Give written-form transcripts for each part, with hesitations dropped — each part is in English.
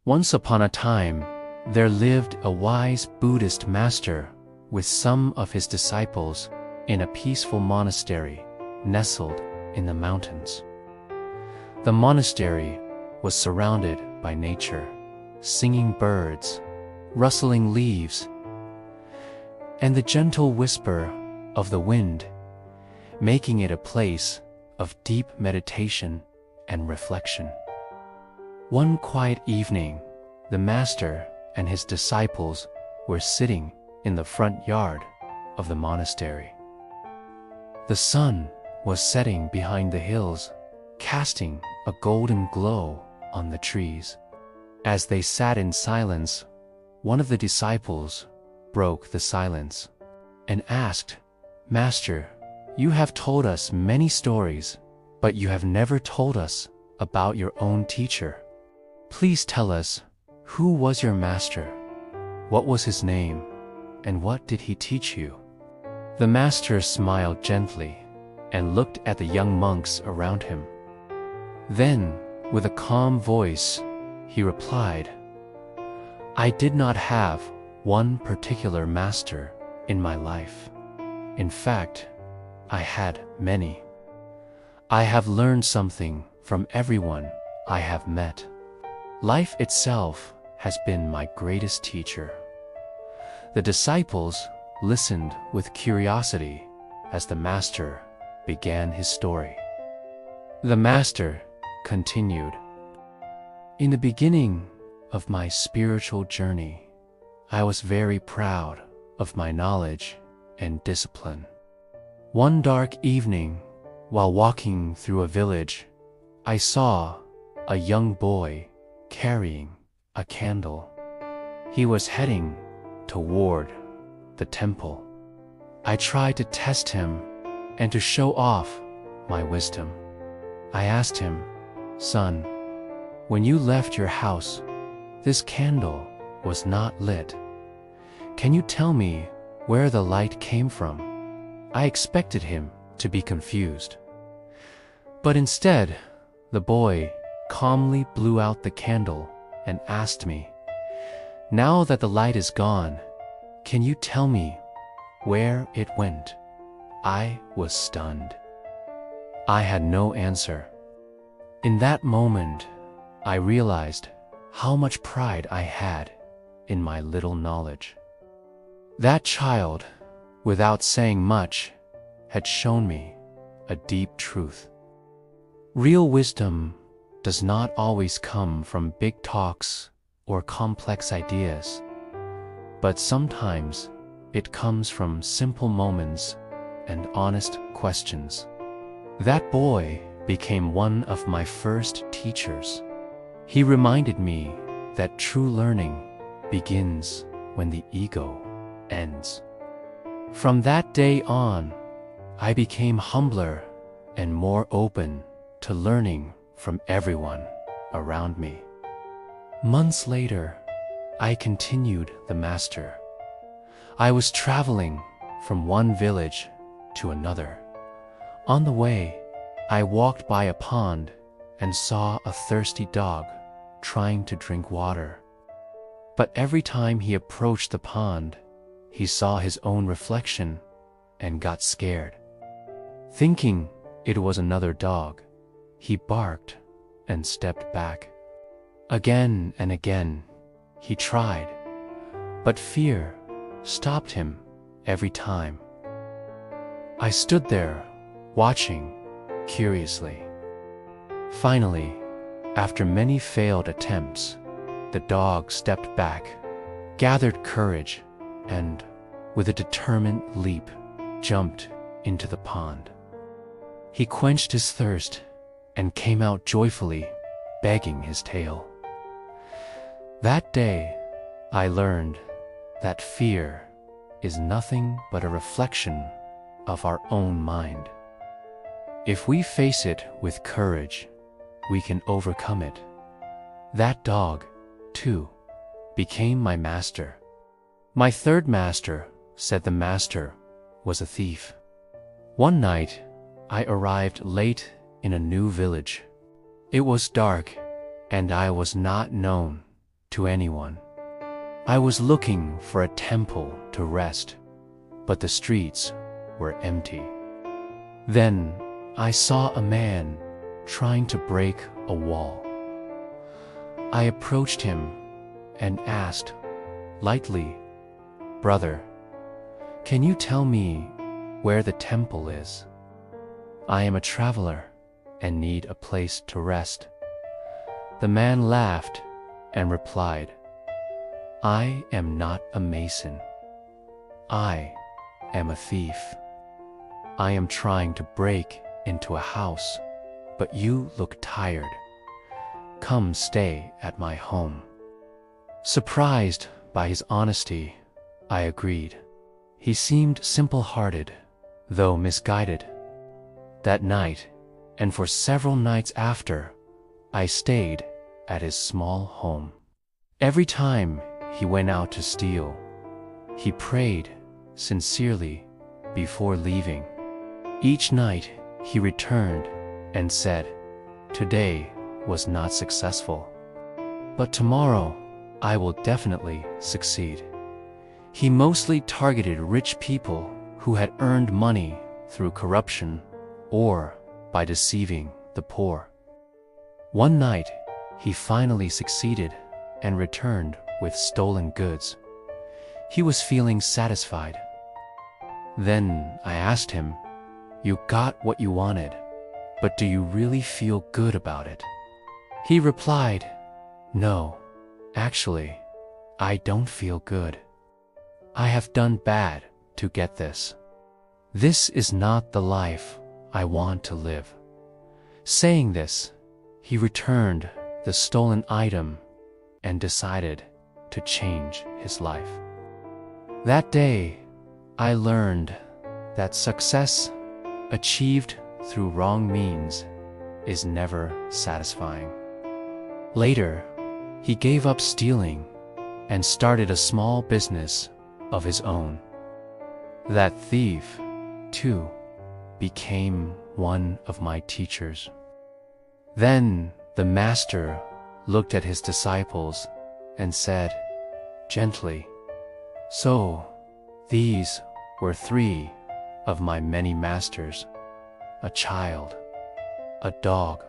Once upon a time, there lived a wise Buddhist master with some of his disciples in a peaceful monastery nestled in the mountains. The monastery was surrounded by nature, singing birds, rustling leaves, and the gentle whisper of the wind, making it a place of deep meditation and reflection. One quiet evening, the master and his disciples were sitting in the front yard of the monastery. The sun was setting behind the hills, casting a golden glow on the trees. As they sat in silence, one of the disciples broke the silence and asked, "Master, you have told us many stories, but you have never told us about your own teacher. Please tell us, who was your master? What was his name, and what did he teach you?" The master smiled gently and looked at the young monks around him. Then, with a calm voice, he replied, "I did not have one particular master in my life. In fact, I had many. I have learned something from everyone I have met. Life itself has been my greatest teacher." The disciples listened with curiosity as the master began his story. The master continued, "In the beginning of my spiritual journey, I was very proud of my knowledge and discipline. One dark evening, while walking through a village, I saw a young boy carrying a candle. He was heading toward the temple. I tried to test him and to show off my wisdom. I asked him, 'Son, when you left your house, this candle was not lit. Can you tell me where the light came from?' I expected him to be confused. But instead, the boy calmly blew out the candle and asked me, 'Now that the light is gone, can you tell me where it went?' I was stunned. I had no answer. In that moment, I realized how much pride I had in my little knowledge. That child, without saying much, had shown me a deep truth. Real wisdom does not always come from big talks or complex ideas, but sometimes it comes from simple moments and honest questions. That boy became one of my first teachers. He reminded me that true learning begins when the ego ends. From that day on, I became humbler and more open to learning from everyone around me. Months later, I continued the master. I was traveling from one village to another. On the way, I walked by a pond and saw a thirsty dog trying to drink water. But every time he approached the pond, he saw his own reflection and got scared. Thinking it was another dog, he barked and stepped back. Again and again, he tried, but fear stopped him every time. I stood there, watching curiously. Finally, after many failed attempts, the dog stepped back, gathered courage, and, with a determined leap, jumped into the pond. He quenched his thirst and came out joyfully, wagging his tail. That day, I learned that fear is nothing but a reflection of our own mind. If we face it with courage, we can overcome it. That dog, too, became my master. My third master, said the master, was a thief. One night, I arrived late in a new village. It was dark, and I was not known to anyone. I was looking for a temple to rest, but the streets were empty. Then I saw a man trying to break a wall. I approached him and asked lightly, "Brother, can you tell me where the temple is? I am a traveler and need a place to rest." The man laughed and replied, "I am not a mason. I am a thief. I am trying to break into a house, but you look tired. Come stay at my home." Surprised by his honesty, I agreed. He seemed simple-hearted, though misguided. That night, and for several nights after, I stayed at his small home. Every time he went out to steal, he prayed sincerely before leaving. Each night he returned and said, "Today was not successful, but tomorrow I will definitely succeed." He mostly targeted rich people who had earned money through corruption or by deceiving the poor. One night, he finally succeeded and returned with stolen goods. He was feeling satisfied. Then I asked him, "You got what you wanted, but do you really feel good about it?" He replied, "No, actually, I don't feel good. I have done bad to get this. This is not the life I want to live." Saying this, he returned the stolen item and decided to change his life. That day, I learned that success achieved through wrong means is never satisfying. Later, he gave up stealing and started a small business of his own. That thief, too, became one of my teachers. Then the master looked at his disciples and said gently, "So, these were 3 of my many masters: a child, a dog,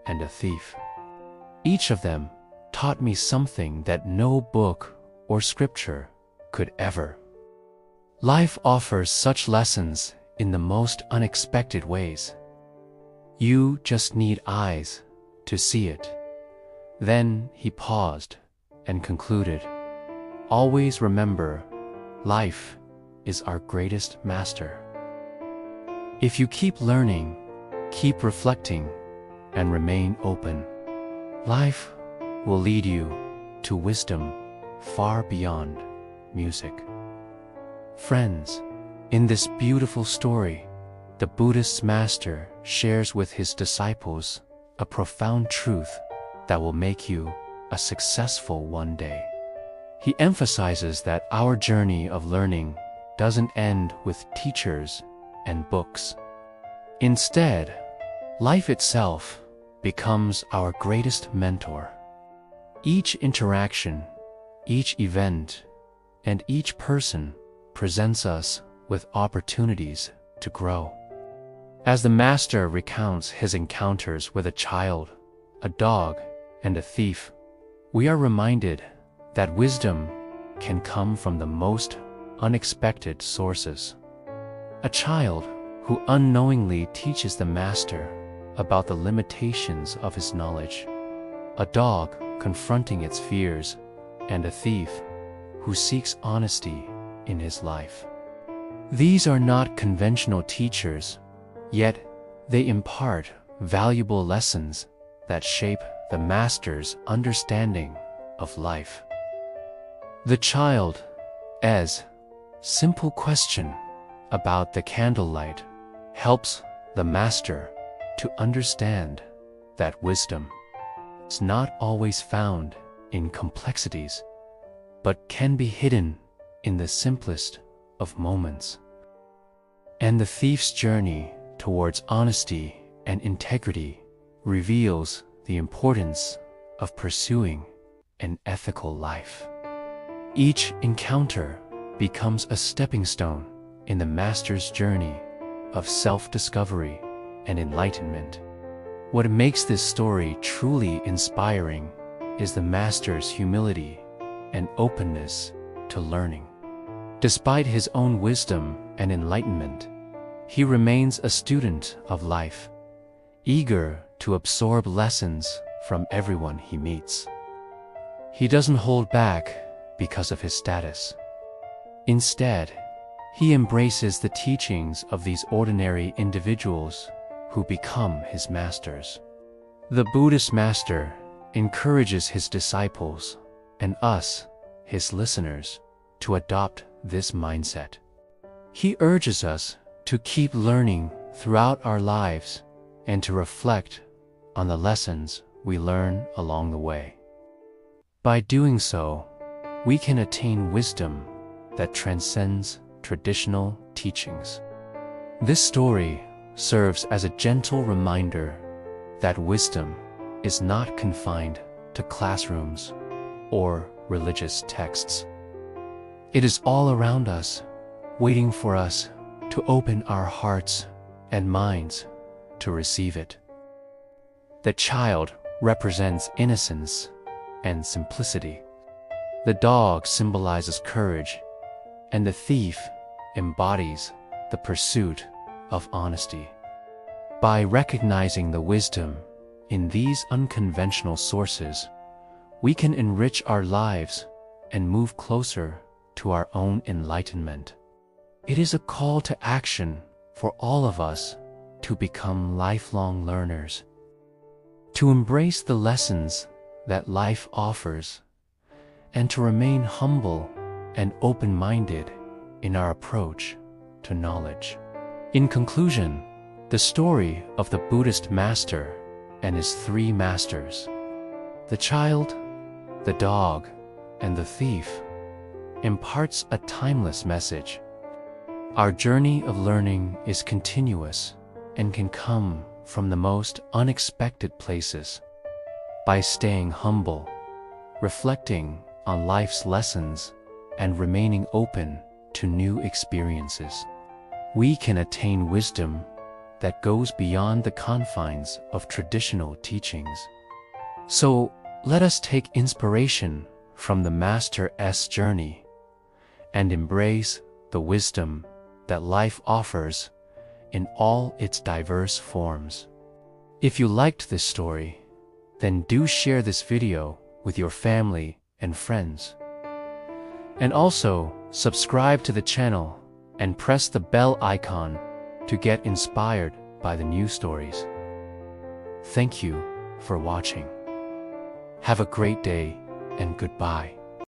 and a thief. Each of them taught me something that no book or scripture could ever." Life offers such lessons in the most unexpected ways. You just need eyes to see it. Then he paused and concluded, "Always remember, life is our greatest master. If you keep learning, keep reflecting, and remain open, life will lead you to wisdom far beyond music." Friends, in this beautiful story, the Buddhist master shares with his disciples a profound truth that will make you a successful one day. He emphasizes that our journey of learning doesn't end with teachers and books. Instead, life itself becomes our greatest mentor. Each interaction, each event, and each person presents us with opportunities to grow. As the master recounts his encounters with a child, a dog, and a thief, we are reminded that wisdom can come from the most unexpected sources. A child who unknowingly teaches the master about the limitations of his knowledge, a dog confronting its fears, and a thief who seeks honesty in his life. These are not conventional teachers, yet they impart valuable lessons that shape the master's understanding of life. The child's simple question about the candlelight helps the master to understand that wisdom is not always found in complexities, but can be hidden in the simplest of moments. And the thief's journey towards honesty and integrity reveals the importance of pursuing and ethical life. Each encounter becomes a stepping stone in the master's journey of self-discovery and enlightenment. What makes this story truly inspiring is the master's humility and openness to learning. Despite his own wisdom and enlightenment, he remains a student of life, eager to absorb lessons from everyone he meets. He doesn't hold back because of his status. Instead, he embraces the teachings of these ordinary individuals who become his masters. The Buddhist master encourages his disciples and us, his listeners, to adopt this mindset. He urges us to keep learning throughout our lives and to reflect on the lessons we learn along the way. By doing so, we can attain wisdom that transcends traditional teachings. This story serves as a gentle reminder that wisdom is not confined to classrooms or religious texts. It is all around us, waiting for us to open our hearts and minds to receive it. The child represents innocence and simplicity. The dog symbolizes courage, and the thief embodies the pursuit of honesty. By recognizing the wisdom in these unconventional sources, we can enrich our lives and move closer to our own enlightenment. It is a call to action for all of us to become lifelong learners, to embrace the lessons that life offers, and to remain humble and open-minded in our approach to knowledge. In conclusion, the story of the Buddhist master and his three masters, the child, the dog, and the thief, imparts a timeless message. Our journey of learning is continuous and can come from the most unexpected places. By staying humble, reflecting on life's lessons, and remaining open to new experiences, we can attain wisdom that goes beyond the confines of traditional teachings. So, let us take inspiration from the Master's journey and embrace the wisdom that life offers in all its diverse forms. If you liked this story, then do share this video with your family and friends. And also, subscribe to the channel and press the bell icon to get inspired by the new stories. Thank you for watching. Have a great day and goodbye.